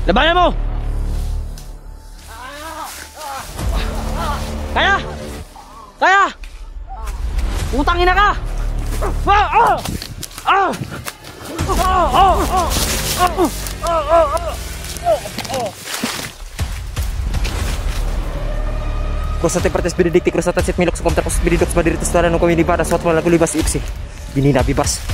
Labanan mo! Kaya! Kaya! Utang ina ka! Kusate partes binidikti krusatan sit milok sukom tapos binidoks badiritos tualan ng komini para suat wala kulibas ipsi. Binina bibas.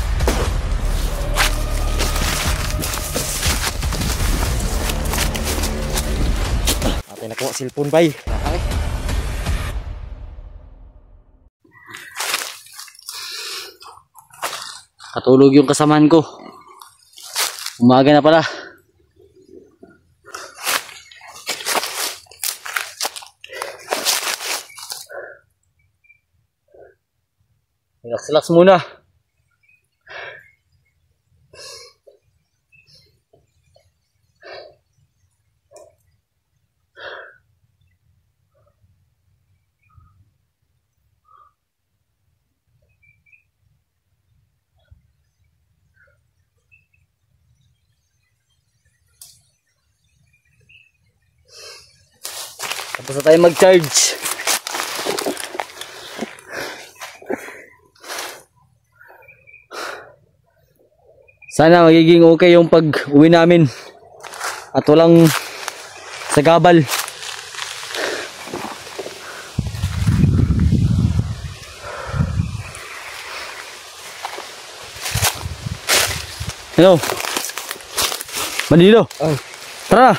Atay nakuha cellphone bay. Okay. Katulog yung kasamaan ko. Umaga na pala. Relax muna. Tapos na tayo mag-charge. Sana magiging okay yung pag-uwi namin at walang sagabal. Hello. Manilo. Tara.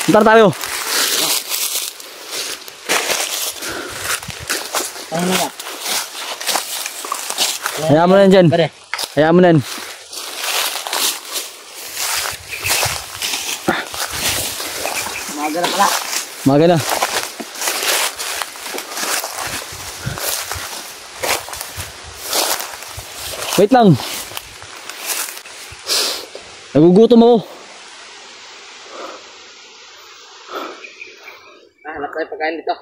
Tara tayo. Hayaan mo na dyan. Hayaan mo na. Maga na pala. Maga na. Wait lang. Nagugutom ako. Hanap tayo pagkain dito.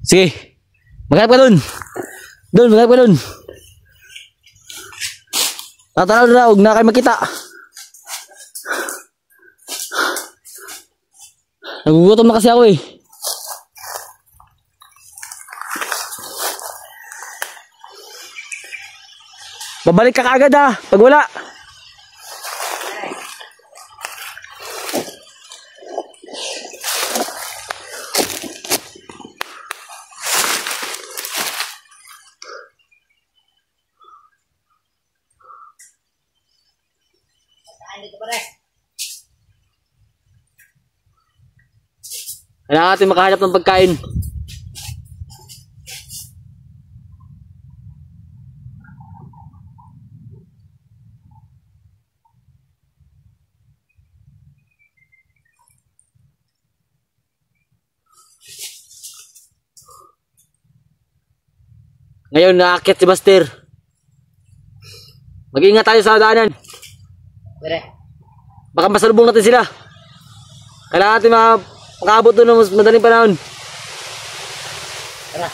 Sige. Maghanap ka dun. Maghanap ka dun. Tatalaw na, huwag na kayo makita. Nagugutom na kasi ako eh. Babalik ka kaagad ha, pag wala. Kailangan natin makahanap ng pagkain. Ngayon naakyat si Buster. Mag-iingat tayo sa daanan. Baka masalubong natin sila. Kailangan natin makaabot doon ng mas madaling panahon. Tara.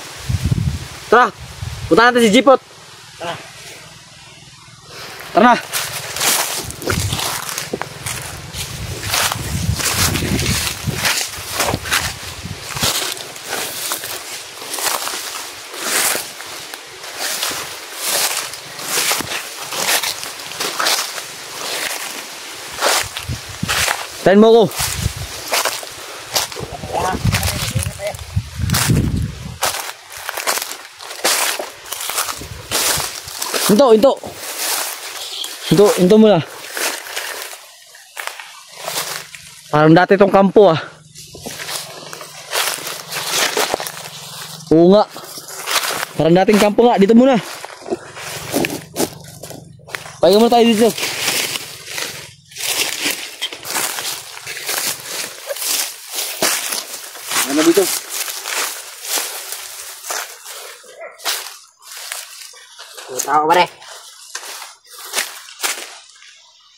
Tara. Punta natin si Jeepot. Tara. Tara na. Tayin mo ko. Hinto muna. Parang dati itong kampo ah. Oo nga. Parang dating kampo nga. Dito muna. Pahinga muna tayo dito. Ano dito? May tao ba rin?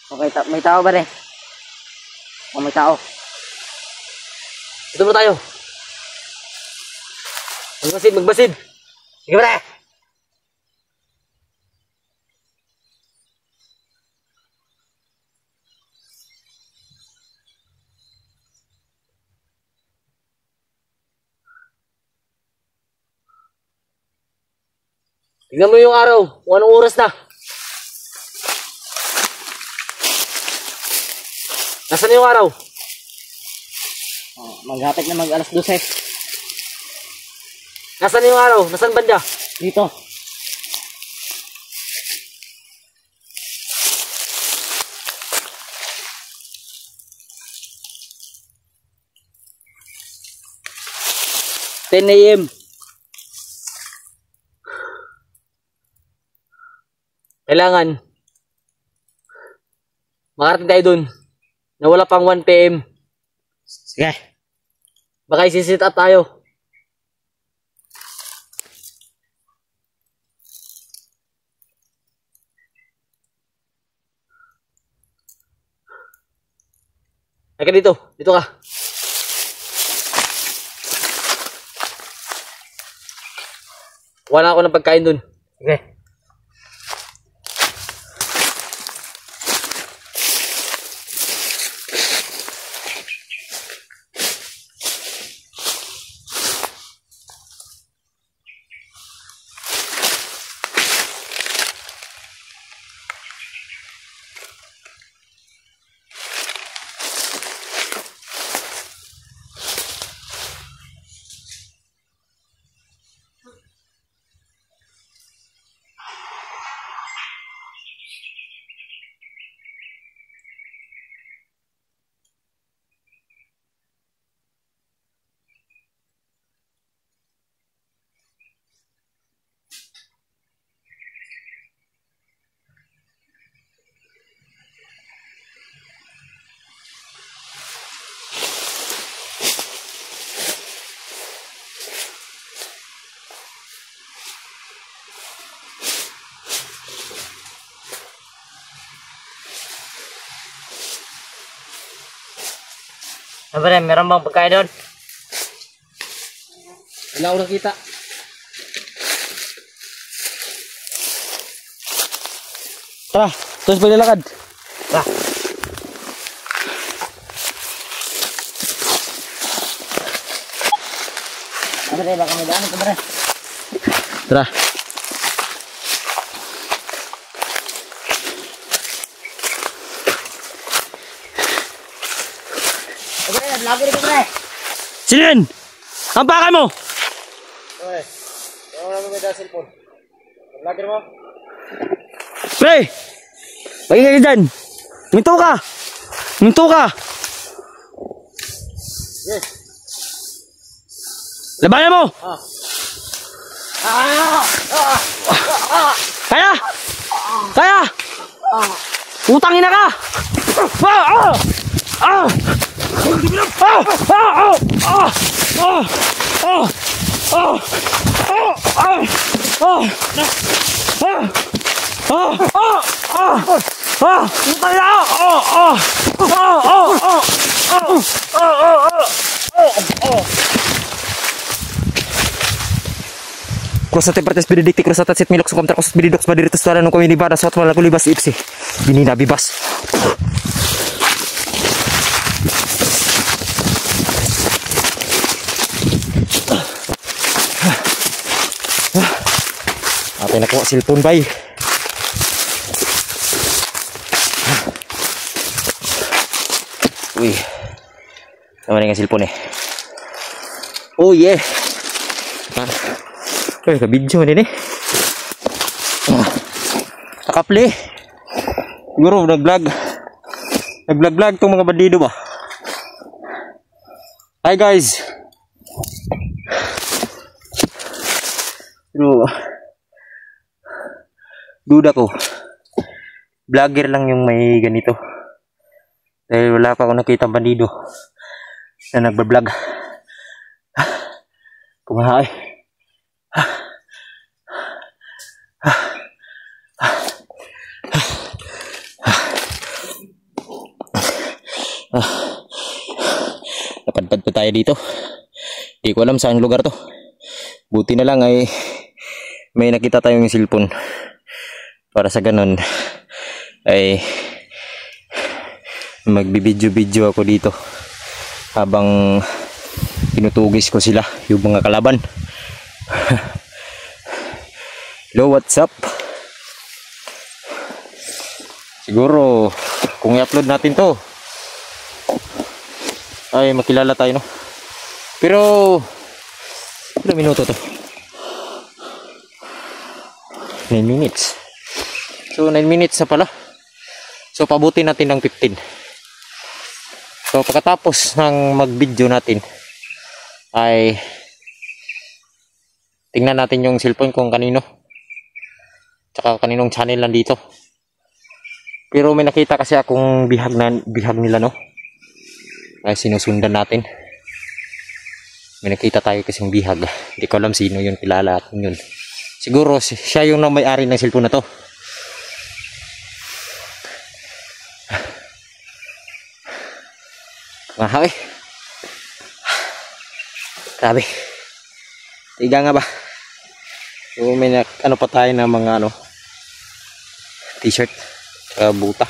Okay, may tao ba rin? O may tao. Dito mo tayo. Magbasid. Sige ba rin? Tignan mo yung araw, kung anong oras na. Nasaan na yung araw? Maghapit na mag alas 12. Nasaan na yung araw? Nasaan banda? Dito. AM. Kailangan makarating tayo dun na wala pang 1 PM. Sige. Baka isi-sit up tayo. Ay ka dito. Dito ka. Wala ako ng pagkain dun. Sige. Pre, meron bang pagkain doon? Wala ko nakita. Tara, terus paglalakad. Tara. Pre, baka may daan ito, pre. Tara. Pre, lagi rin ko, pre. Sino yun? Ang baka mo! Pre, ako namin may daan cellphone. Lagi rin mo? Pre! Pagigay ka dyan! Minto ka! Minto ka! Yes. Labanan mo! Kaya! Kaya! Utangin na ka! Cruzate partes benedicti cruzata sit milok contra cosas benidox madiritus tuala nung kami nibada sa otwala kulibas ipsi binina bibas. Atin nakuha cellphone bay. Uy, naman nga cellphone eh. Oh yeah. Ay, ka-video din eh. Nakapli. Siguro nag-vlog. Nag-vlog tong mga bandido ba. Hi guys. Pero duda ko. Vlogger lang yung may ganito. Dahil wala pa ako nakita bandido na nagba-vlog. Kumahay. Napadpad pa tayo dito. Hindi ko alam saan lugar to. Buti na lang ay may nakita tayong cellphone. Para sa ganun ay magbibidyo-video ako dito habang tinutugis ko sila, yung mga kalaban. Hello, what's up? Siguro kung i-upload natin to ay makilala tayo, no? Pero ilang minuto to? 9 minutes. So 9 minutes na pala. So pabuti natin ng 15. So pagkatapos ng mag-video natin ay tingnan natin yung cellphone kung kanino, tsaka kaninong channel nandito. Pero may nakita kasi akong bihag nila, no? Ay sinusundan natin. May nakita tayo kasing bihag. Hindi ko alam sino yun, kilala atin yun. Siguro siya yung may-ari ng cellphone na to. Mahawi. Grabe. Tiga nga ba? So, may ano pa tayo na mga t-shirt, buta.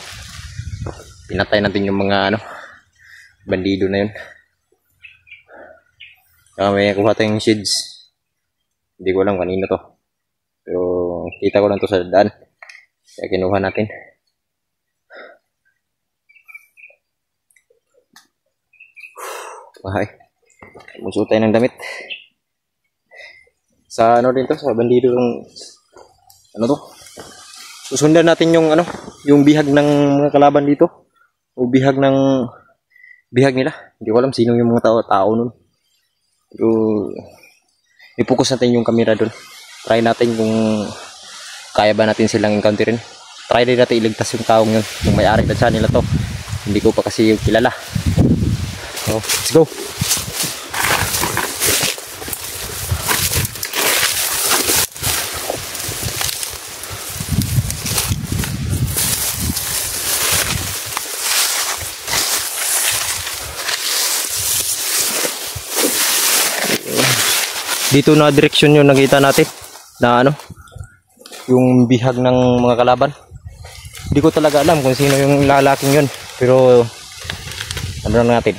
Pinatay natin yung mga bandido na yun. May kuha tayong shades. Hindi ko alam kanino to. Pero kita ko lang to sa daan. Kaya kinuha natin. Okay. Musuot tayo ng damit. Sa din to, sa bandido ng to. Susundan natin yung yung bihag ng mga kalaban dito. O bihag nila. Hindi ko alam sino yung mga tao nun. Pero i-focus natin yung camera doon. Try natin kung kaya ba natin silang encounterin. Try din natin iligtas yung taong yun, yung may-ari na channel na to. Hindi ko pa kasi kilala. So, let's go. Dito na direksyon yung nakita natin na yung bihag ng mga kalaban. Hindi ko talaga alam kung sino yung lalaking yun, pero ano na natin,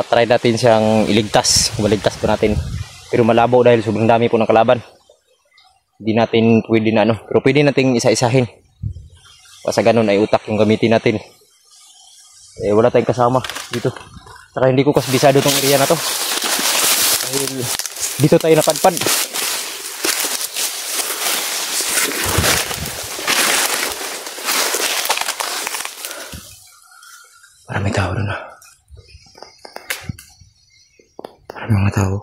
try natin siyang iligtas, maligtas po natin, pero malabo dahil sobrang dami po ng kalaban. Hindi natin pwede na pero pwede nating isa-isahin. Sa ganun ay utak yung gamitin natin. Wala tayong kasama dito, saka hindi ko kasbisado tong area na to dahil dito tayo napadpad. Marami tao doon na. Marami mga tao.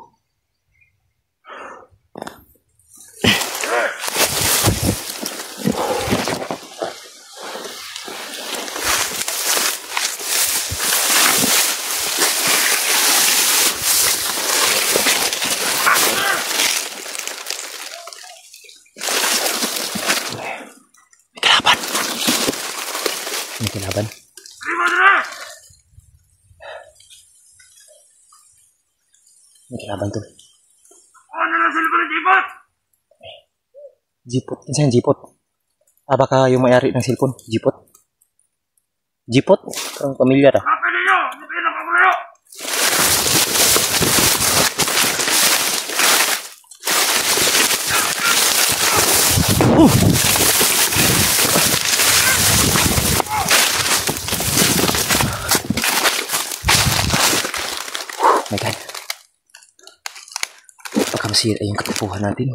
May kalaban. May kalaban to. Ano na sila ng jipot? Jipot. Isa yung jipot. Baka yung may-ari ng cellphone. Jipot. Jipot? Parang pamilyar ah. Kapin ninyo! Hindi kayo nakakulo! My God. Baka masira yung katipuhan natin.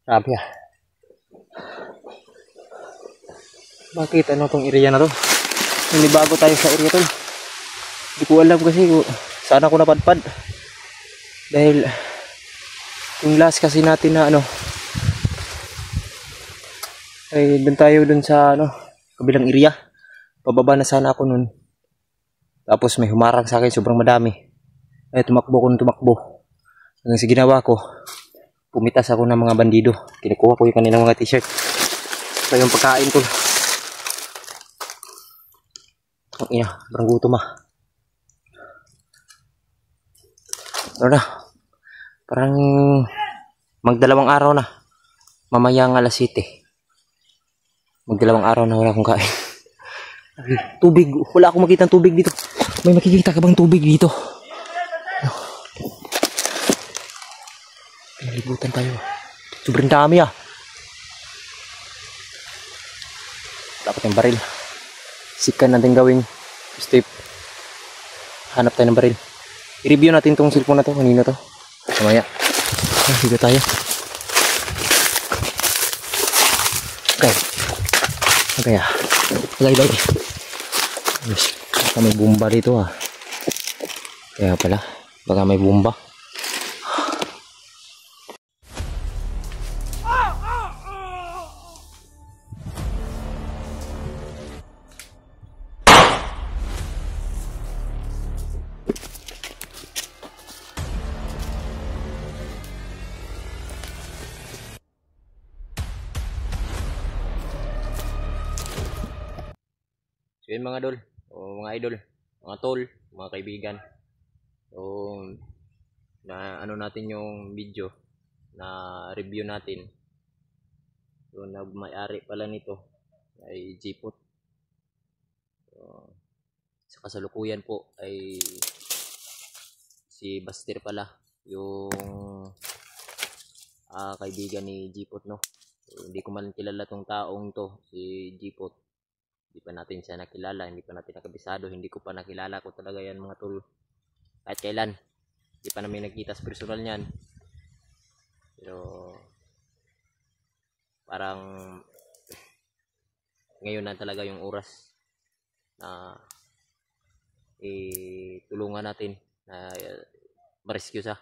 Grabe ah. Bakit tong area na to? Hindi bago tayo sa area to. Hindi ko alam kasi saan ako napadpad. Dahil yung last kasi natin na ay doon tayo dun sa kabilang area. Pababa na sana ako nun. Tapos may humarang sa akin, sobrang madami. Ay tumakbo ko ng tumakbo. Hanggang sa ginawa ko, pumitas ako ng mga bandido. Kinukuha ko yung kanilang mga t-shirt. So yung pagkain ko. Ang ina, parang gutom ah. Ano na? Parang magdalawang araw na. Mamayang alas 7. Magdalawang araw na wala akong kain. Tubig. Wala akong makita ng tubig dito. May makikita ka bang tubig dito? Pinalibutan tayo. Sobrang dami ah. Dapat yung baril. Sikan natin gawing step. Hanap tayo ng baril. I-review natin tong cellphone na to. Kanina to. Mamaya. Dito tayo. Okay. Okay ah. Bye. Yes. Baka may bomba dito ah. Kaya pala. Baka may bomba. So yun mga mga idol, mga tol, mga kaibigan. So na ano natin yung video na review natin. So nagmay-ari pala nito ay Jeepot. So, sa kasalukuyan po ay si Buster pala yung kaibigan ni Jeepot, no. So, hindi ko man kilala tong taong to, si Jeepot. Hindi pa natin siya nakilala, hindi pa natin nakabisado, hindi ko pa nakilala ko talaga yan mga tol. Kahit kailan, hindi pa namin nagkita sa personal niyan. Pero parang ngayon na talaga yung oras na tulungan natin na ma-rescue siya.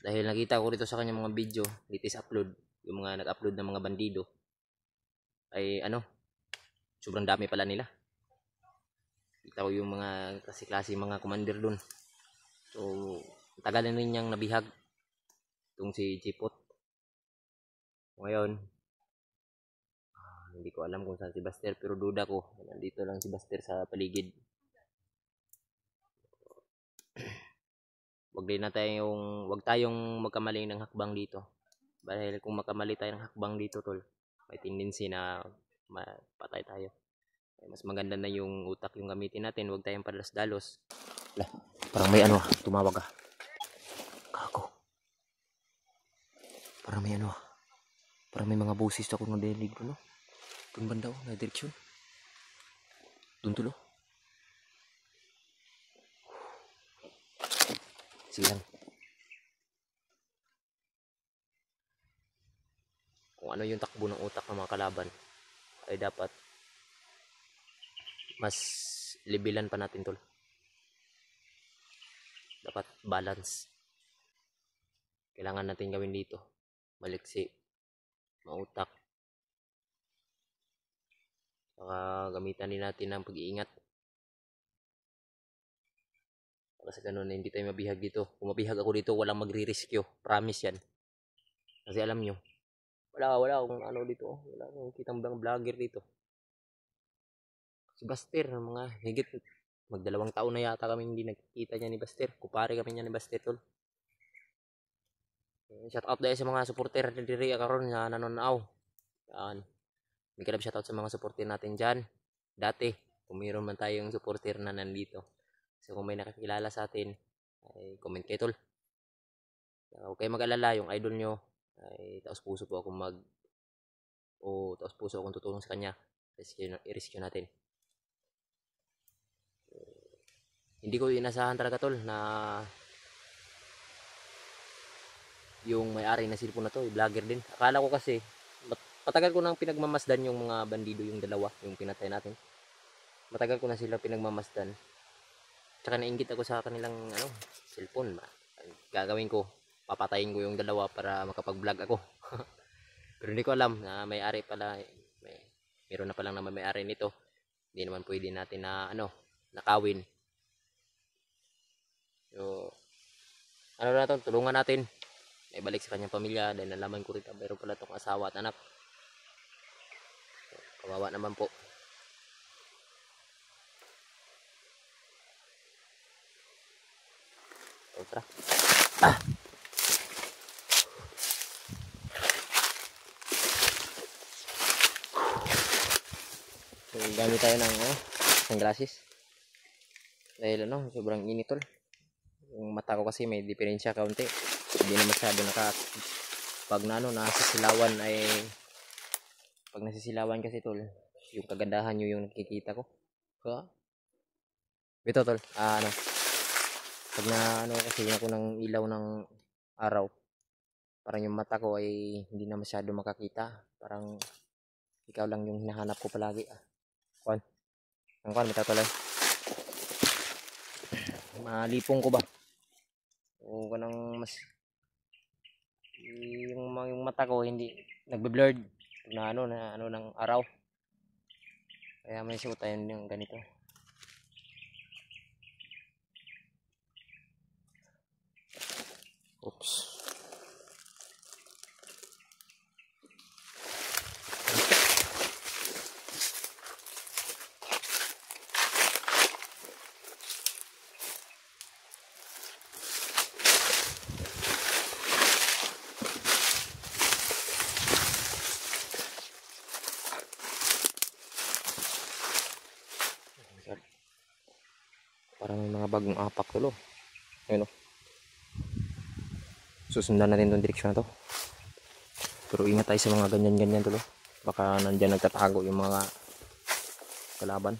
Dahil nakita ko rito sa kanyang mga video, latest upload, yung mga nag-upload ng mga bandido, ay sobrang dami pala nila. Kita ko yung mga klase-klase mga commander dun. So, tagal na rin niyang nabihag itong si Jeepot. Ngayon, hindi ko alam kung saan si Buster, pero duda ko nandito lang si Buster sa paligid. Wag tayong magkamali ng hakbang dito. Dahil kung makamali tayo ng hakbang dito, tol, may tendency na mapatay tayo. Mas maganda na yung utak yung gamitin natin, huwag tayong padalos-dalos. Parang may tumawag ah. Kako. Parang may parang may mga busis ako ng dinig ko, no? Doon banda na direksyon. Doon tulo. Sige lang. Kung ano yung takbo ng utak ng mga kalaban, ay dapat mas levelan pa natin, tol. Dapat balance. Kailangan natin gawin dito maliksi, mautak, saka gamitan din natin ng pag-iingat para sa ganun hindi tayo mabihag dito. Kung mabihag ako dito, walang magre-rescue, promise yan. Kasi alam nyo, wala akong dito, wala akong kitang vlogger dito. Si Buster, mga higit mag2 taon na yata kami hindi nagkikita niya ni Buster. Kupare kami niya ni Buster, tol. Shout out dahil sa mga supporter na diri karon na nanonood. Yan. May kalab shout out sa mga supporter natin dyan. Dati, kung mayroon man tayong supporter na nandito. So kung may nakakilala sa atin, ay comment kayo, tol. Huwag kayo mag-alala, yung idol nyo ay taos puso po akong taos puso akong tutulong sa kanya. I-rescue natin. Hindi ko inasahan talaga, tol, na yung may-ari na cellphone na to, vlogger din. Akala ko kasi, patagal ko nang pinagmamasdan yung mga bandido, yung dalawa, yung pinatay natin. Matagal ko na sila pinagmamasdan. Tsaka nainggit ako sa kanilang cellphone. Gagawin ko, papatayin ko yung dalawa para makapag-vlog ako. Pero hindi ko alam na may-ari pala, meron na palang naman may-ari nito. Hindi naman pwede natin na nakawin. So, na to, tulungan natin. May balik sa kanyang pamilya dahil nalaman ko rin mayroon pala itong asawa at anak. So, kawawa naman po. So, tara. So, gamit tayo ng sunglasses. Dahil sobrang init, tol. Yung mata ko kasi may diferensya kaunti. Hindi na masyado pag nasisilawan ay pag nasisilawan kasi tol, yung kagandahan nyo yung nakikita ko. So, ito tol, pag kasi ako ng ilaw ng araw, parang yung mata ko ay hindi na masyado makakita. Parang ikaw lang yung hinahanap ko palagi. Ang mata tol, malipong ko ba? O kanang mas yung mata ko hindi nagbe-blurred na ng araw. Kaya may suot tayo yung ganito. Oops. Parang may mga bagong apak tulo. Ayun o. Susundan natin itong direksyon na to. Pero ingat tayo sa mga ganyan-ganyan tulo. Baka nandyan nagtatago yung mga kalaban.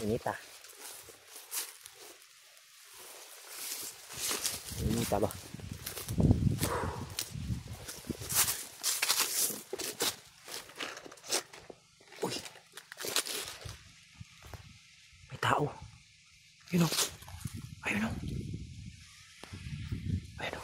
Inita. Inita ba? Uy. May tao. Ayun o. Ayun o. Ayun o.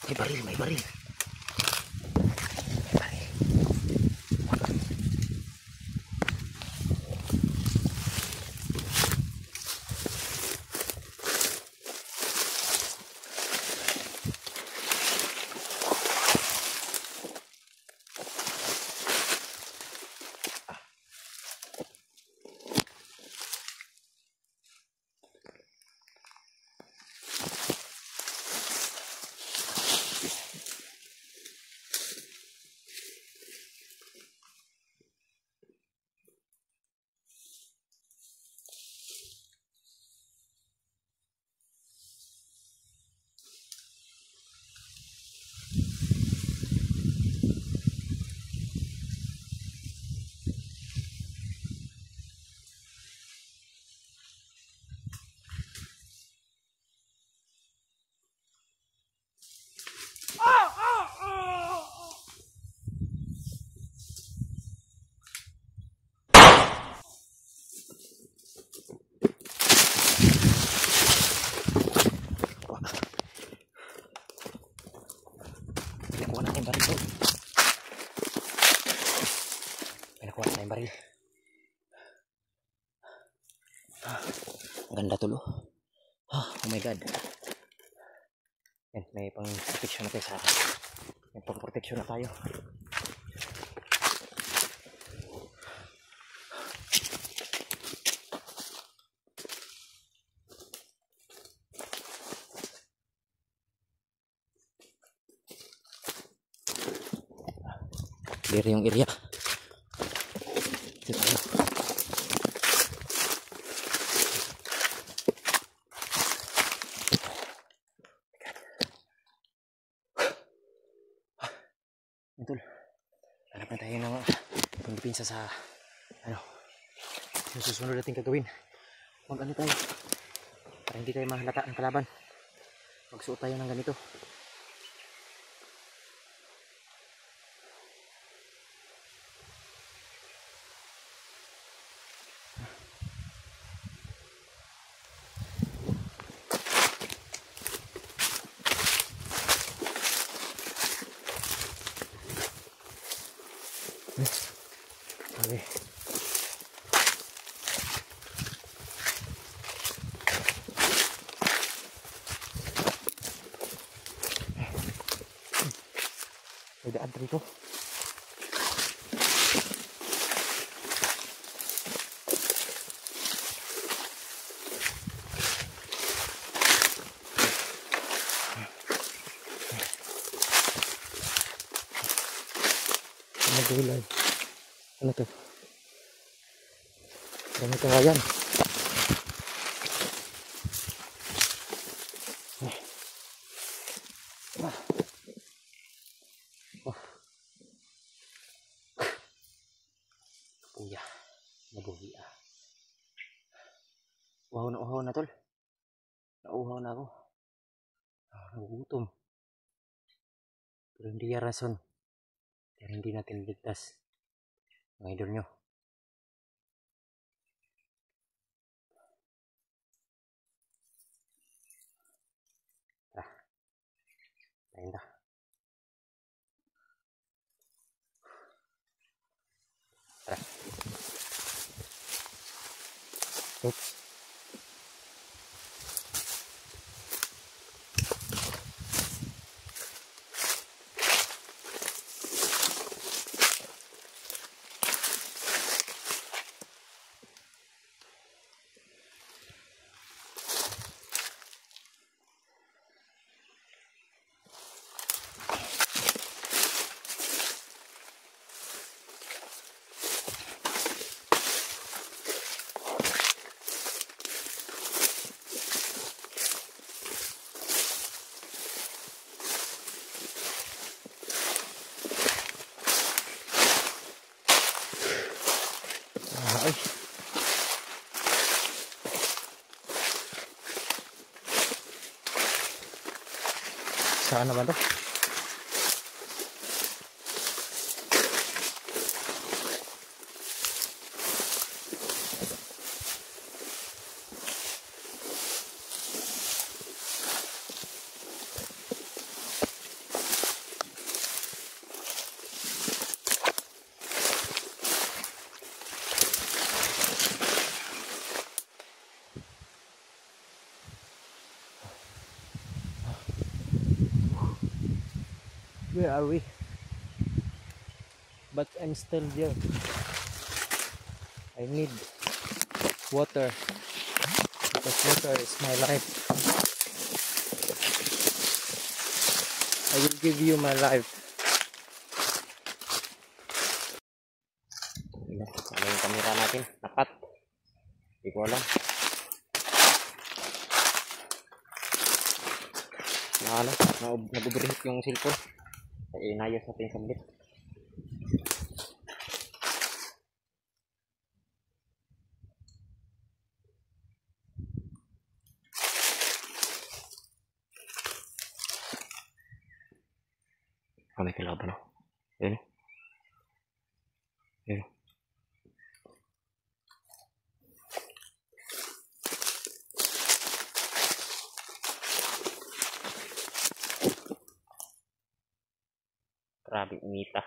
May baril, may baril. May baril. Nakuha natin baril to. May nakuha natin baril. Ganda tulo. Oh my god. Yan, may pang protection na tayo sa may pang protection na tayo. Clear yung area. Dito tayo. Idol, hanap na tayo ng pangdipinsa sa yung susunod natin gagawin. Tayo para hindi tayo mahalata ang kalaban. Magsuot tayo ng ganito. Okay. May daan rito. Gulay. Ano to? Dami kawayan. Kuya, nabuhi ah. Uhaw na tol. Nauhaw na ako. Nagugutom. Pero hindi yan rason. Pero hindi natin ligtas. Mga idol nyo. Tara. Tayo na. Tara. Oops. Ay. Saan naman to? Where are we? But I'm still there. I need water because water is my life. I will give you my life. Ano yung kamera natin? Tapat. Hindi ko alam. Nag-overheat yung cellphone. Inayos natin sa bit. May kalaban o. Ayan. Ayan. Grabe umita.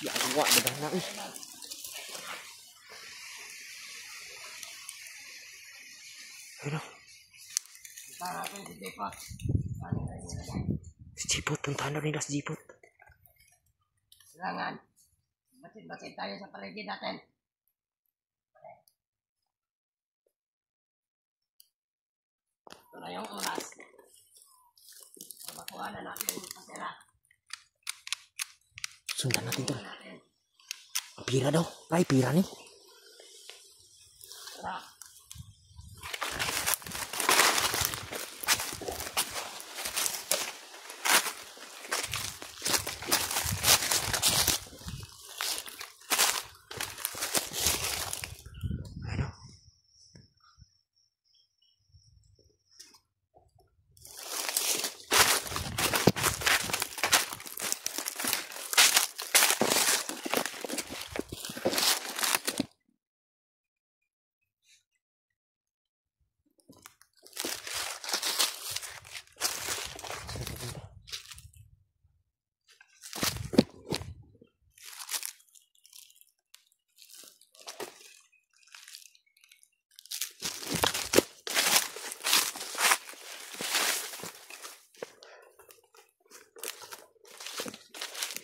Ya, gua udah na. Ano? Si Jipot, puntahan na nila si Jipot. Silangan. Basit-basit tayo sa paligid natin. Ito na yung oras. Makuha na natin yung pasira. Sundan natin to. Pira daw. Ay, pira ni. Tara.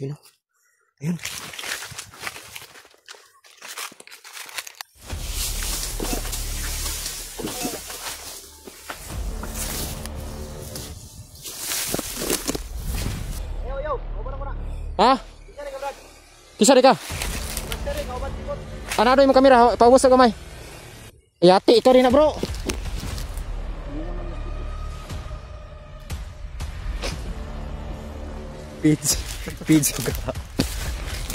Yun o. Ayun. Yo, kauban ako na. Ha? Isa rin ka, Brad. Kisa di ka? Master rin, kauban sipon. Ano yung kamera? Paubos sa kamay. Yati, ito rin na bro. Pizza. Pizza ka.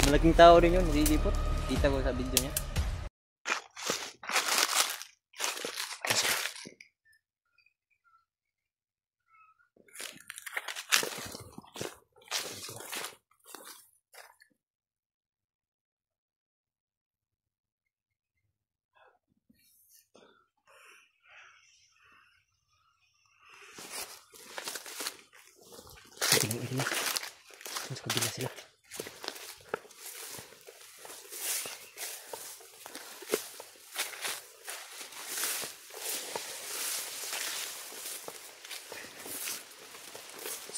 Malaking tao rin yun, nililipot. Kita ko sa video niya. Ilang na. Mas kabila sila.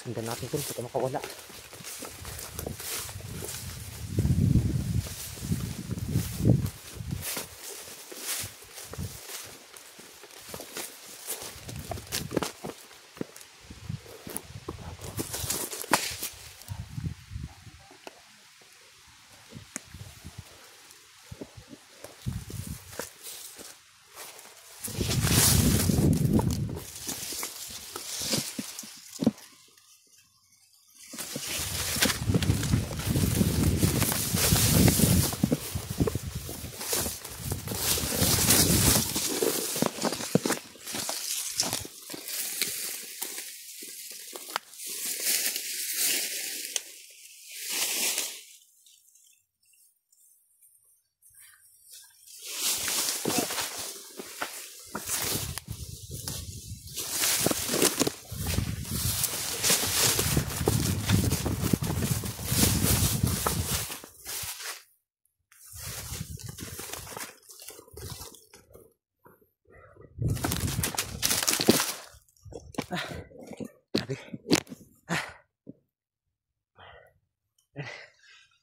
Sundan natin dun, baka makawala.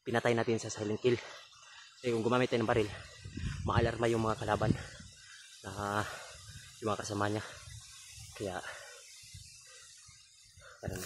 Pinatay natin sa silent kill. Kasi kung gumamit tayo ng baril, maalarma yung mga kalaban na yung mga kasama niya. Kaya parang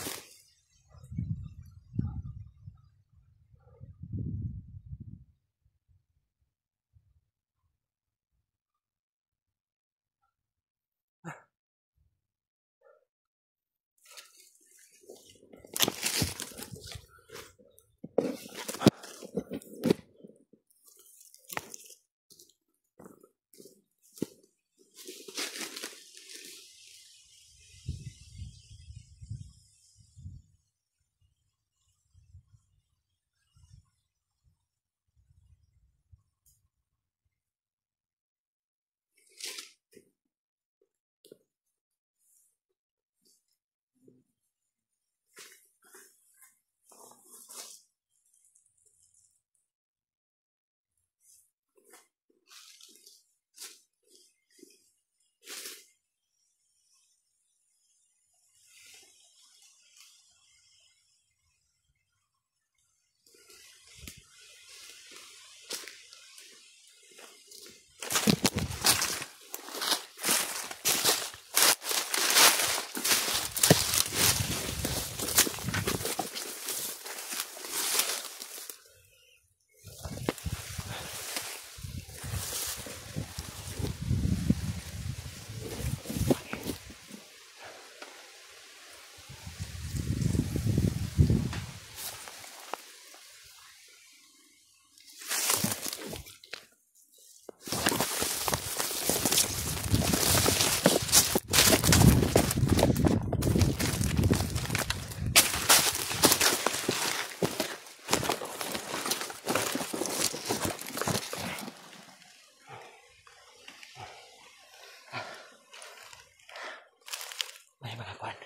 may mga kwan.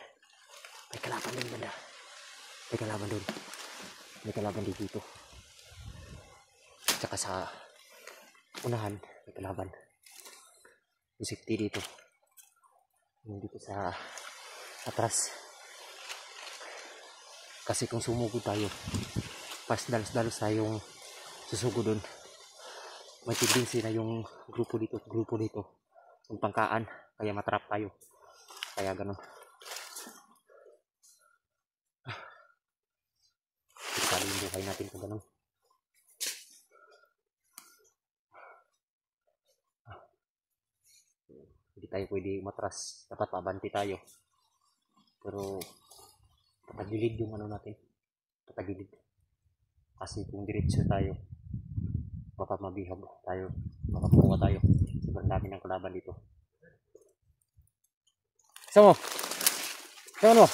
May kalaban din banda. May kalaban doon. May kalaban din dito. Tsaka sa unahan, may kalaban. Yung safety dito. Yung dito sa atras. Kasi kung sumugod tayo, pas dalos-dalos tayong susugo doon. May tendency na yung grupo dito yung pangkaan, kaya matrap tayo, kaya gano'n. Delikado yung buhay natin kung gano'n. Hindi tayo pwede matras, dapat pabanti tayo, pero patagilid yung ano natin, patagilid, kasi kung diretso tayo baka mabihag tayo, makapunga tayo. Sobrang dami ng kalaban dito. Sama mo?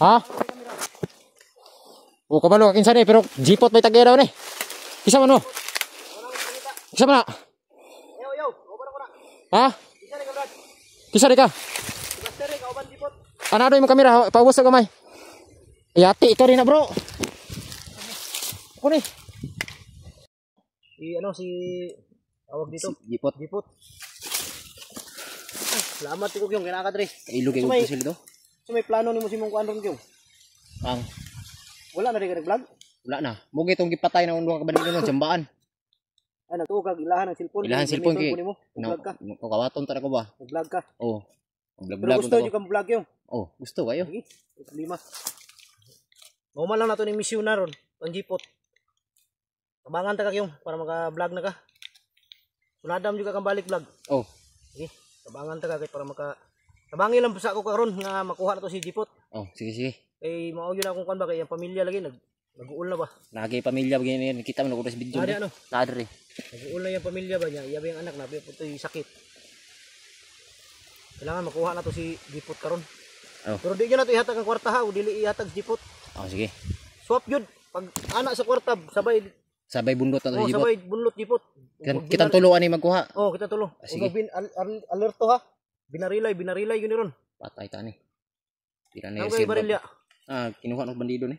Ha? O kabalo kakin sana pero jipot may tagay daw ni. Isa man mo? Isa man na? Yo, oban ko na. Ha? Isa ni kabrad. Kisa di ka? Master ka oban jipot. Anado yung kamera, paubos sa gamay. Ayati ikaw rin na bro. Ako ni. Si tawag dito. Jipot. Jipot. Salamat ko yung kinakadre. Ilog yung pusil do. So may plano ni mo si mong kuan ron yung. Ang Wala na rin ka nag-vlog? wala na. Mugi itong gipatay na undo ka kabalik nun, jambaan. Ano to kag ilahan ng cellphone. Ilahan cellphone Gamiton kay. ko nimo. Vlog ka. Kawaton ta ko ba? Nag-vlog ka. Oh. Pero Vlog gusto niyo kang vlog yung. Oh, gusto kayo. Sige. Lima. Mauman lang nato ni misyon na ron. Ang jipot. Tabangan ta kag yung para maka-vlog na ka. Sunadam juga kang balik vlog. Oh. Sige. Tabangan ta kag para maka tabangi lang sa ako karon nga makuha na to si jipot. Oh, sige. Eh mao yun akong kan ba kay ang pamilya lagi nag-uul na ba? Lagi pamilya begini kita man sa video. Ada ano? Ladre. Nag-uul na yung pamilya ba niya? Iya ba yung anak na putoy sakit. Kailangan makuha na to si jipot karon. Oh. Pero di gyud na to ihatag ang kwarta ha, o dili ihatag si jipot. Oh, sige. Swap yun. Pag anak sa kwarta, Sabay bundot na to si jipot. sabay bunlot jipot. Kitang tuloan ni magkuha. Oh, kita tulo. Sige. Alerto ha. Binarilay yun ron. Patay ta ni. Tira na Ang yung kay silver. barilya. Kinuha ng bandido ni.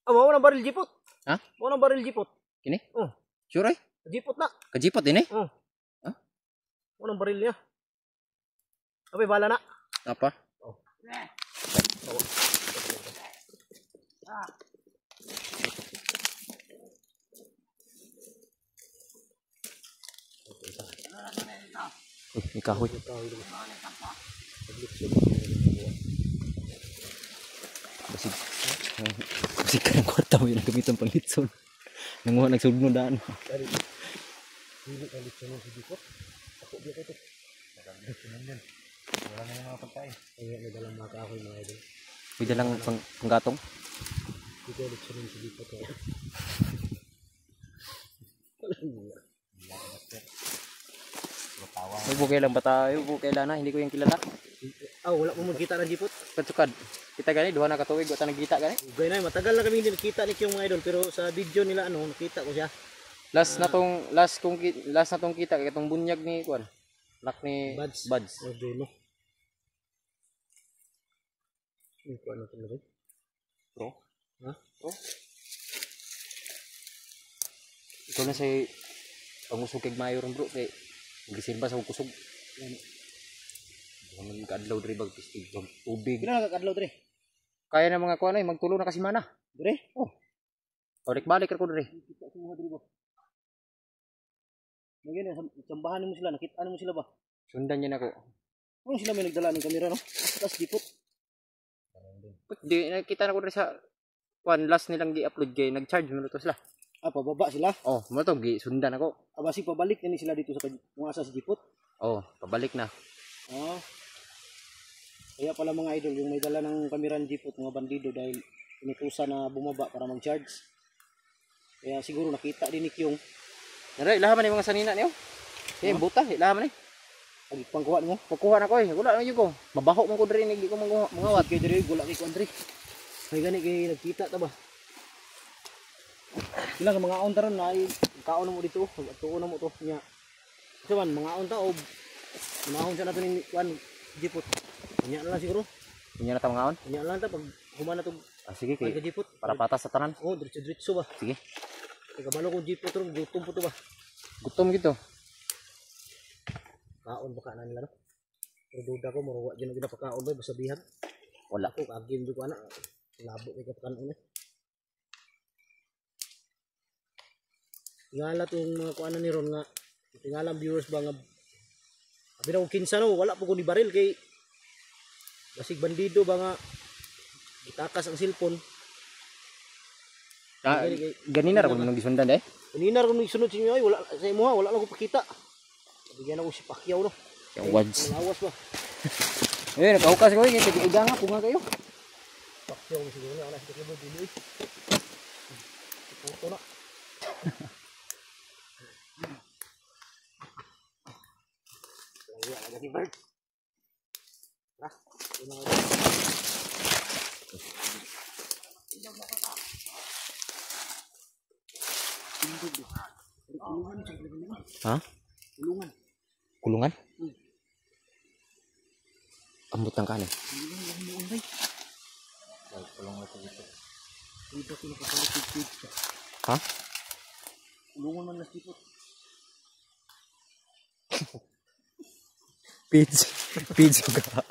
Mao na baril jipot. Ha? Mao na baril jipot. Kini? Oh, Sure ay? jipot na. Kajipot din eh? Oh. Ha? Mao na baril niya. Abay bala na. Apa? Oh. Uy, kahoy. Basig ka ng kwarta mo yung nagamitan pang litson. Nanguha nagsugod mo daan. Dili ka litson si jipot. Ako di ko to. Wala na yung mga pagkain. Ay, may dalang mga kahoy mga idol. May dalang panggatong. Dito litson si jipot. May bukay lang ba tayo? Bukay lang na, hindi ko yung kilala. Wala mo magkita ng jipot. Katsukad. Kita gani, duha na katuwig, wata nagkita gani. Ugay na, matagal na kami hindi nakita ni yung mga idol. Pero sa video nila, nakita ko siya. Last na tong kita, kaya itong bunyag ni Kwan. Lak ni Buds. O, dulo. Ito ano ito na rin? Bro? Ha? Bro? Ito na sa pangusog kay Mayor bro, kay gisilba sa kusog. Bukan kadlaw diri bag pistig tubig. Kailan nakakadlaw dre? Kaya na mga kuan ay magtulo na kasi mana. Dre? Oh. Balik ko diri. Kita ko mga dre ba? Ngayon, sambahan mo sila, nakita mo sila ba? Sundan niya nako. Ano sila may nagdala ng kamera no? Tapos dipot. Di nakita na ko diri sa kuan last nilang gi-upload kay nag-charge mo to sila. Pababa sila. Oh, mo to gi sundan ako. Basi pabalik na ni sila dito sa kung asa sa dipot. Oh, pabalik na. Kaya pala mga idol, yung may dala ng kamera ng dipot, mga bandido dahil inutusan na bumaba para mag-charge. Kaya siguro nakita din ni Kyung. Nara ilaha man ni mga sanina niyo. Eh buta, ilaha man ni. Pag pangkuha mo, Pagkuha na ko eh. Wala na yun ko. Mabaho man ko diri ni ko mangawat. kay diri gula kay Kuandri. May gani kay nagkita ta ba? Ilang mga aon taron na ay kaon mo dito, tuon na mo to nya. Kasi man mga aon ta o manahon sa nato ni kuan dipot. Nya na lang siguro. Inya na ta mangaon. Nya lang ta pag humana to Sige kay kay dipot. para patas sa tanan. Oh, diretso ba? Sige. Kay kabalo ko dipot ron gutom po to ba? Gutom gito. Kaon baka na nila no. Pero duda ko maruwa gyud na pakaon ba sabihan. Wala. Ako kagim di ko ana. Labo kay kapakan una. Tingala tong mga kuanan ni Ron nga tingala ang viewers ba nga abi na ko kinsa no wala po ko ni baril kay basig bandido ba nga itakas ang cellphone. Ganina ra ko nung gisundan eh. Kanina ra ko nagsunod sa inyo ay wala sa imo wala lang ko pakita. Bigyan ako si Pacquiao no. Yung wads. Lawas ba? Eh, nakahukas ko eh. Iga nga, punga kayo. Pacquiao siguro na ana sa kebo dili. Puto na. Ya, lagi bird. Nah, ini ha? Kulungan. Kulungan? Ambot ng kanin. Kulungan ito dito. Dito pinakapalit dito. Ha? Kulungan man nas dito. Pizza ka.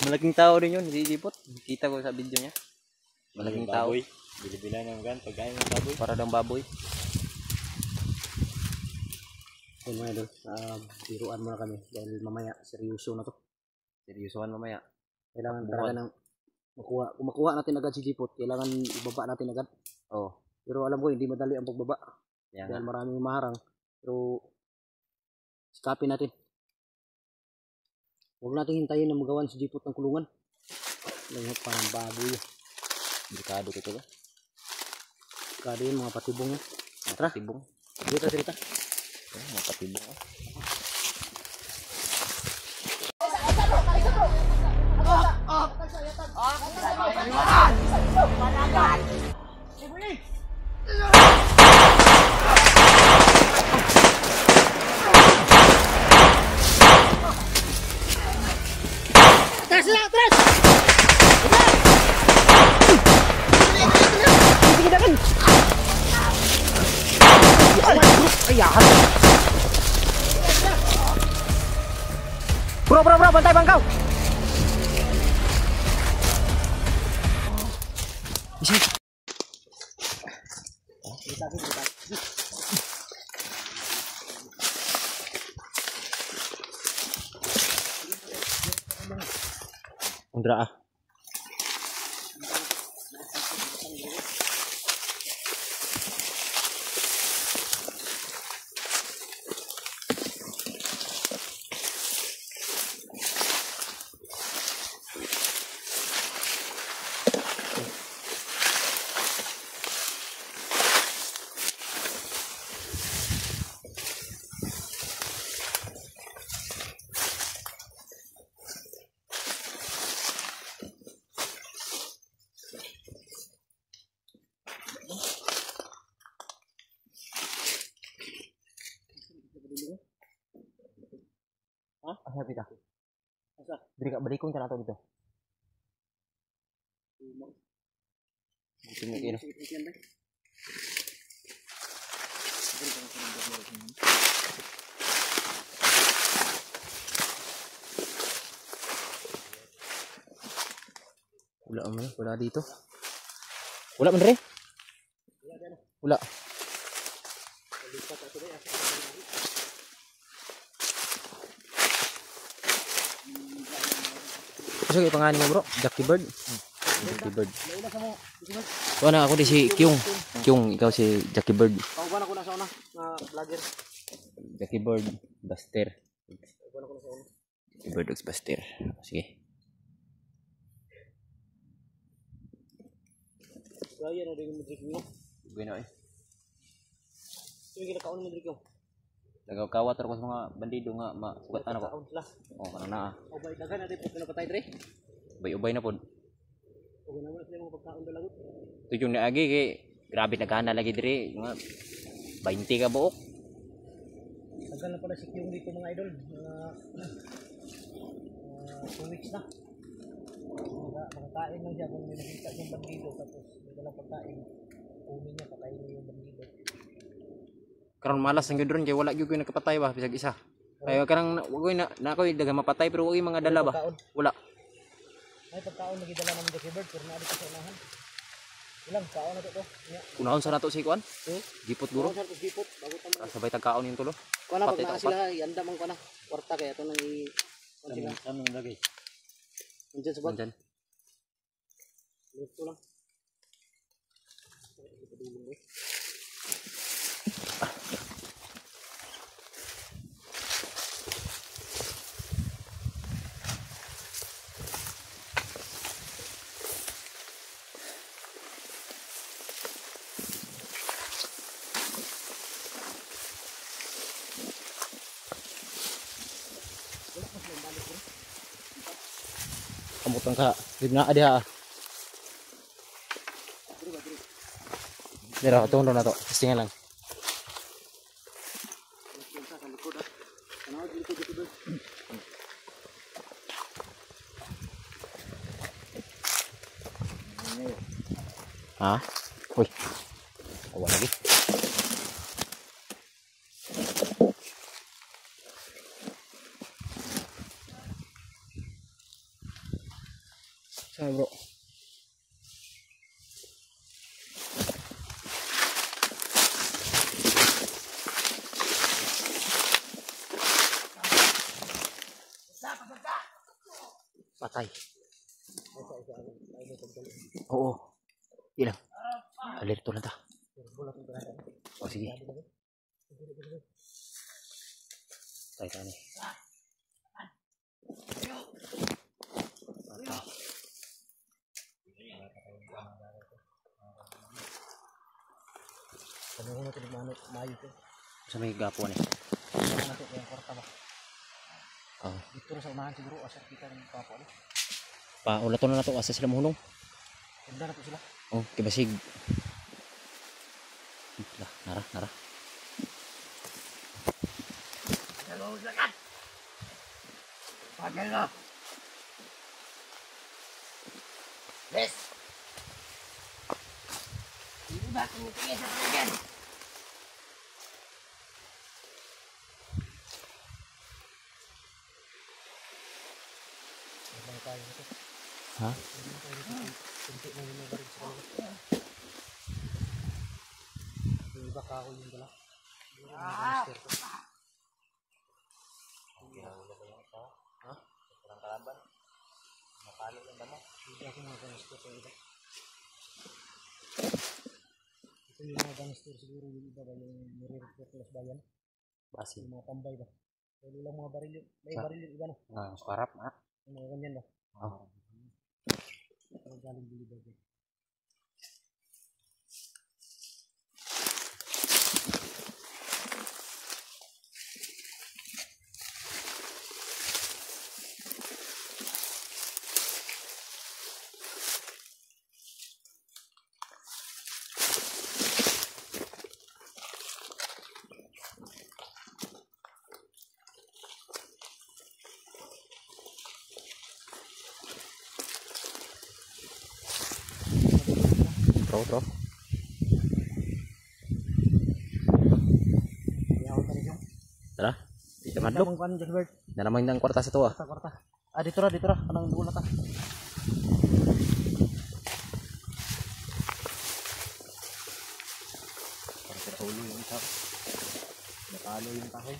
Malaking tao rin yun, si Jipot. Kita ko sa video niya. Malaking tao. Bili-bilan ng gan, pagkain ng baboy. Para daw baboy. Ayun mga idol, biruan muna kami dahil mamaya seryoso na to. Seryosohan mamaya. Kailangan talaga ng makuha. Kung makuha natin agad si Jipot, kailangan ibaba natin agad. Oh. Pero alam ko hindi madali ang pagbaba. Yan Dahil nga. maraming maharang. Pero sikapin natin. Huwag natin hintayin na magawan si Jipot ng kulungan. Langot parang baboy. Delikado ko ito ba? Kada yun mga patibong yan. Tara, Patibong. dito dito. Mga patibong. Bro, bantai bangkau. Undra ah. Asa pita? Asa? Diri ka balikong kana to dito. Dito mo kino. Wala man, wala dito. Wala man re. Wala. Kasi kay pangalan mo bro, Jackie Bird. Jackie Bird. So na ako di si Kyung. Kyung, ikaw si Jackie Bird. Kauban ako na sa una nga vlogger. Jackie Bird, Buster. Kauban ako na sa una. Jackie Bird, Buster. Sige. Gaya na rin yung madrik mo. Bueno eh. Sige kita kaon mo madrik mo. Nagkawat ako sa mga bandido nga masugat ano ko. Kaon sila. Oh, kana na. O bay dagan natin pag pinapatay dre. Ubay-ubay na pod. O naman sila mga pagkaon dalagot. Ito yung naagi kay grabe nagana lagi diri mga 20 ka buok. Tagal na pala si Kyung dito mga idol. 2 weeks na. Makakain lang siya kung may nakita siyang bandido tapos may dalang pagkain. Kunin niya, patayin niya yung bandido. Karon malas ang gudron kay wala gyud ko nakapatay ba bisag isa. Kaya karang wag ko na ako daga mapatay pero wag mga dala ba. Pagkaon. Wala. May pagkaon na gidala namin Jackie Bird pero naadi ko sa unahan. Ilang kaon na to. Nya. Kunaon sa nato si Kuan? Gipot guro. Sa gipot bago ta mo. Sabay tagkaon yung tulo. Kuana pag Patay naa ta, sila ianda man kuana. Kwarta kaya to nang i kuan sila. Kami lagi. Nandiyan sa bag. Nandyan. Luto lang. Kamutan ka. Gibna adi ha. Dira, tunggu na to. Testingan lang. Ha? Uy. Awa lagi. Saan bro? Patay. Oo. Ilang. Alerto lang ta. O sige. Patay ka ni. Patay. Kami ko na tinigmano mayo ko. Sa may gapo ni. Ano to yung kwarta ba? Oh. Dito na sa unahan siguro asar kita ng papa ni. Paulato na nato asa sila mahulong. Ganda na to sila. Oh, kibasig. Nara, nara. Hello, lakat. Pagal na. Yes. Hindi ba kumutingin sa pagyan? Ha? Yung iba kako yung dala. Ha? Kurang kalaban. Mapalo lang damo. Hindi ako mga gangster sa iba. Ito yung mga gangster siguro yung iba ba yung nire-report sa bayan. Basi. Yung mga tambay ba. Kaya lang mga baril yung, may baril yung iba no. Ah, sukarap na. Yung mga ganyan ba. Oh. Ang galing bili ba dyan. Tro. Kaya ako tayo yung. Tara. Di madlok. Ang kwan dyan Bert. Na naman ang kwarta sa to ah. Kwarta. Ah dito ra. Anong bulat ah. Para sa ulo yung isa. Nakalo yung kahoy.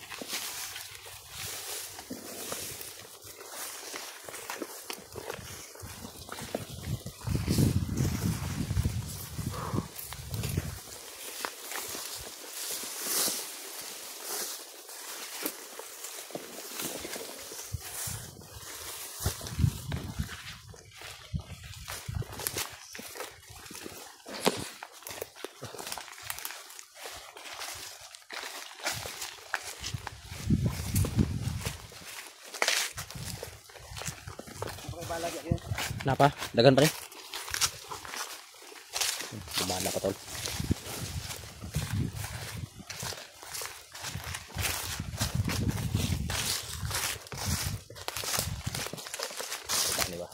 Napa? Dagan pa rin? Bala pa tol. Dami ba?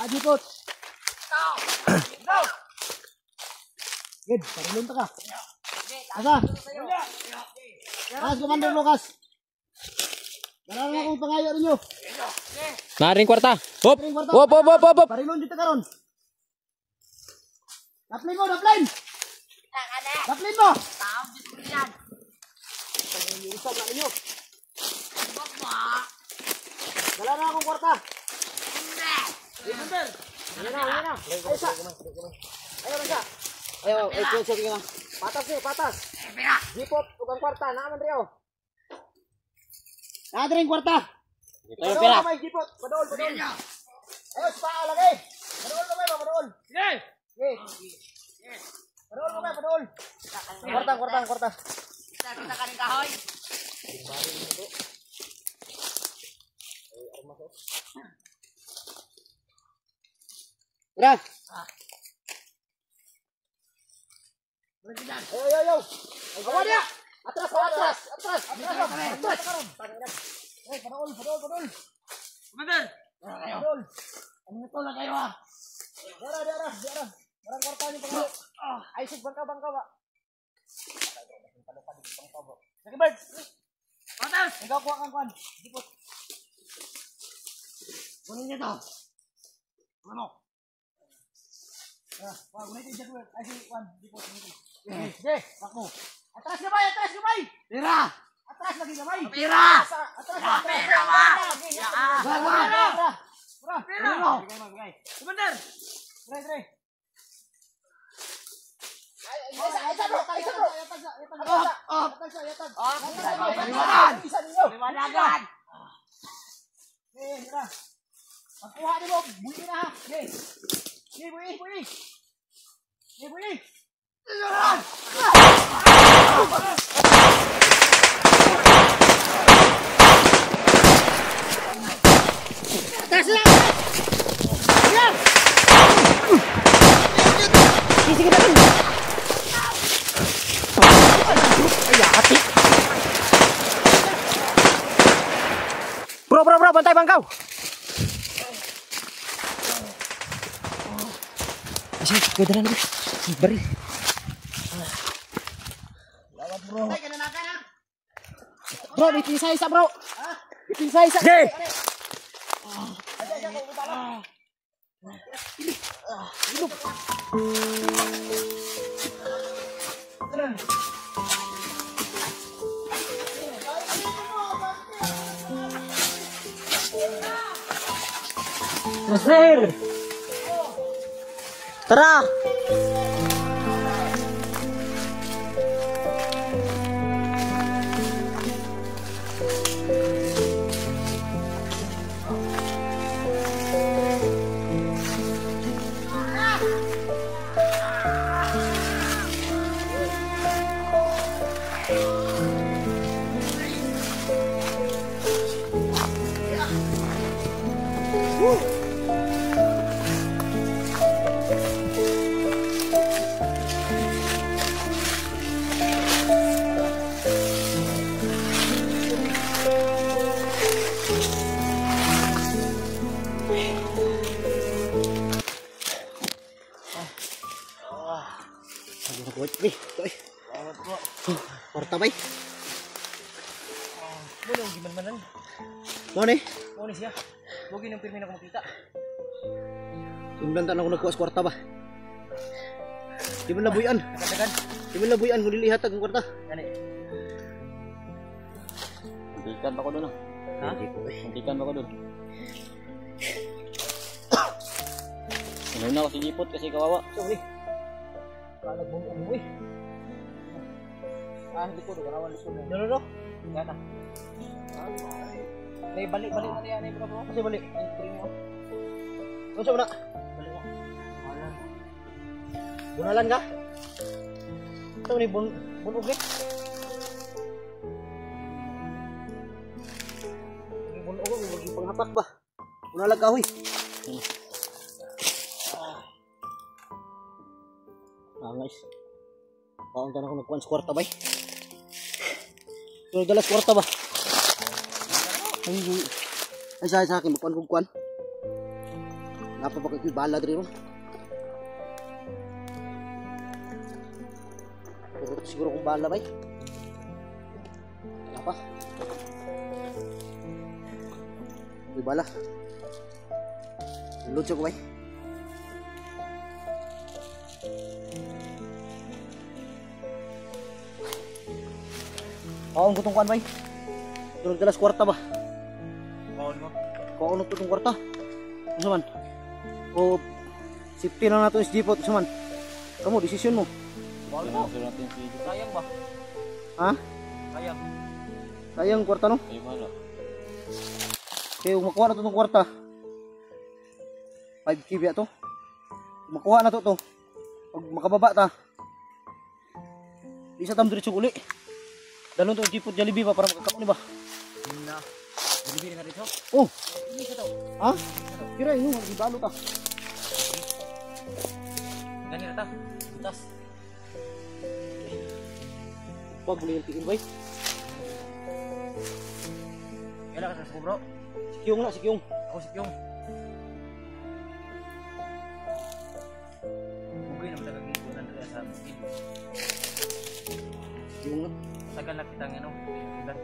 Jipot. Gid, parilon ta ka. Asa? Commander Lucas. Dala na akong pangayo ninyo. Naring kwarta. Hop. Kwarta. Hop. Parilon dito karon. Daplin mo, daplin. Daplin mo. Usap na ninyo. Dala na akong kwarta. Ayan na. Ay, sa. Ayaw na siya. Ayaw, close ka. Patas ni, patas. Jipot, ugang kwarta. Naaman rin ako. Naaman kwarta. Tayo pera. Jipot, padol. Ayaw, sipaa lagi. Padol. Sige. Padol. Kwarta. Kita kaning kahoy. Tara. Ayo. Awa dia. Atras. Eh, padol. Commander. Padol. Ano ito na kayo ah? Dara. Barang kwarta niyo pangayo. Ay, sig bangka ba? Sige, Bert. Patas. Ikaw kuha kang kwan. Dipot. Kunin niyo to. Ano? Wag mo ito i-jack. Ay, si kwan. Dipot. Sige, takmo. Atras gamay. Tira. Atras lagi gamay. Tira. Atras. Tira ba? Bigay. Commander. Tre. Liwanagan. Pagkuha ni mo, buwi na ha. Buwi. Atas lang! Ayan! Sige na rin! Ay, hati! Bro, bantay bangkaw! Kasi, ganda na naman. Bari. Lawat bro. Bro, bitin sa isa bro. Bitin sa isa. Hey! Nasir! Tara! Kwarta bay. Muna yung giman-manan. Mo ni? Muna siya. Huwag yun yung pirmi na kumakita. Sundan tan ako nagkuha sa kwarta ba. Di man labuyan. Nakadagan. Di man labuyan kung dilihatag ang kwarta. Gani. Hentikan pa ko doon. Ha? Hentikan pa ko doon. Inuna ako si Lipot kasi kawawa. Sorry. Kalag mo umuwi. Likod, ganawan likod. No. Yan na. Balik na yan bro. Kasi balik. Masuk na. Balik mo. Bunalan ka? Ito ni bunog ni. Bunog ko, bagi panghapak ba? Bunalag ka, huy. Guys. Paunta na ako nagkuhan sa kwarta ba? So, dalas kwarta ba? Ay, sa akin, magkuhan kong kuhan. Apa pa kay bala diri ron. Siguro kung bala bay. Apa? May bala. Lutso ko bay. Kaon ko tong kuan bay. Tulog dalas kwarta ba? Kaon mo. Kaon ko tong kwarta. Ano man? O safety na nato is dipot man. Kamu desisyon mo. Bawal mo. Sayang ba? Ha? Sayang. Sayang kwarta no? Ay malo. Kaya kung makuha na to tong kwarta. 5K biya to. Makuha na to. Pag makababa ta. Di sa tam diretso uli. Dalon to dipot Jollibee ba para makakaon ni ba? Na. Jollibee na dito. Oh, Ini ka daw. ha? Kira ino magibalo ta. Gani na ta. Butas. Pag buli yung tiin bay. Kailan ka sa bro? Sikyong na, sikyong. Ako si Pyong. Bugay na matagal dito na rin sa amin. Sikyong na. Tagal na kitang ano. Ilan.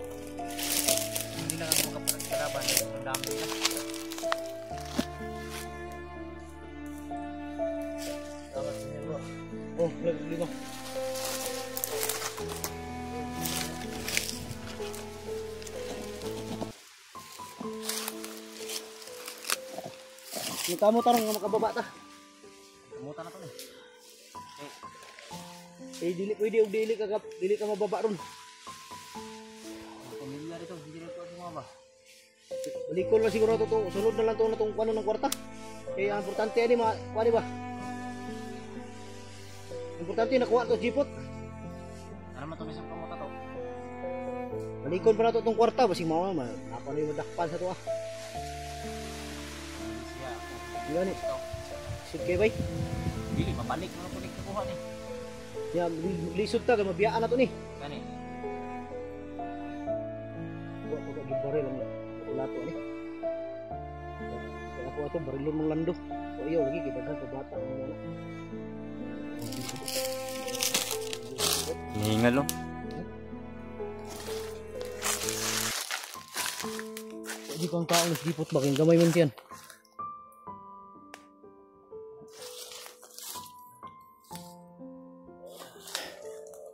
Hindi lang ako makaparang kalaban. Ang dami na. Tapos niya bro. Oh, lima. Kita mo tarong nga makababa ta. Kumutan na to eh. Eh dili pwede og dili ka mababa ron. Pamilya dito. Hindi dito ako sumama. Balikol na siguro to sunod na lang to natong kuno ng kwarta. Kaya ang importante ani kuani ba? Importante nakuha to jipot. Ano man to mismo kamuta to? Balikon pa na to tong kwarta basig mao man. Ako na yung madakpan sa to ah. Siya. Gani. Sige bay. Dili, mabalik mo na po nagkakuha ni. Ya lisod ta kay mabiyaan na to ni. Gani. Wa ko ga gibaril ang lato ni. Kaya ako ato barilon mong lando. O iyo lagi kay daghan ka bata ang wala. Hingal lo. Di kang kaon is dipot ba kay gamay man tiyan.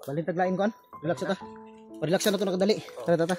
Balintag lain kon. Relax ta. Relax na to nakadali. Tara tata.